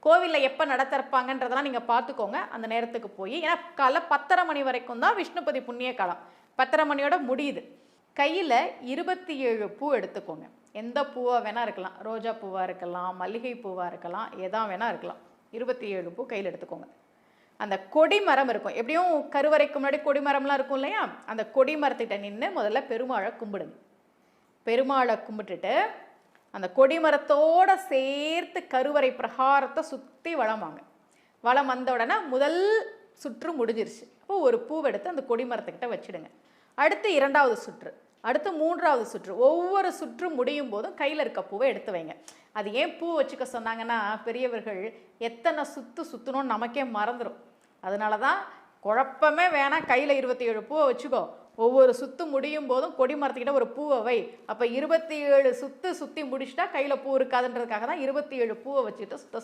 கோவிலில் எப்போ நட திறப்பாங்கன்றதெல்லாம் நீங்கள் பார்த்துக்கோங்க அந்த நேரத்துக்கு போய். ஏன்னா காலைல 10:30 மணி வரைக்கும் தான் விஷ்ணுபதி புண்ணிய காலம், 10:30 மணியோட முடியுது. கையில் 27 பூ எடுத்துக்கோங்க. எந்த பூவாக வேணால் இருக்கலாம், ரோஜா பூவாக இருக்கலாம், மல்லிகை பூவாக இருக்கலாம், எதா வேணால் இருக்கலாம். 27 பூ கையில் எடுத்துக்கோங்க. அந்த கொடிமரம் இருக்கும், எப்படியும் கருவறைக்கு முன்னாடி கொடிமரம்லாம் இருக்கும் இல்லையா, அந்த கொடிமரத்திட்ட நின்று முதல்ல பெருமாளை கும்பிடுங்க. பெருமாளை கும்பிட்டுட்டு அந்த கொடிமரத்தோடு சேர்த்து கருவறை பிரகாரத்தை சுற்றி வளம் வாங்க. வளம் வந்த உடனே முதல் சுற்று முடிஞ்சிருச்சு. அப்போ ஒரு பூவை எடுத்து அந்த கொடிமரத்துக்கிட்ட வச்சுடுங்க. அடுத்து 2வது சுற்று, அடுத்து 3வது சுற்று. ஒவ்வொரு சுற்று முடியும் போதும் கையில் இருக்க பூவை எடுத்து வைங்க. அது ஏன் பூ வச்சுக்க சொன்னாங்கன்னா, பெரியவர்கள் எத்தனை சுற்றணும்னு நமக்கே மறந்துடும். அதனால தான் குழப்பமே வேணாம், கையில் 27 பூவை வச்சுக்கோ, ஒவ்வொரு சுற்று முடியும் போதும் கொடிமரத்துக்கிட்ட ஒரு பூவை வை. அப்போ 27 சுற்றி முடிச்சுட்டா கையில் பூ இருக்காதுன்றதுக்காக தான் 27 பூவை வச்சுட்டு சுத்த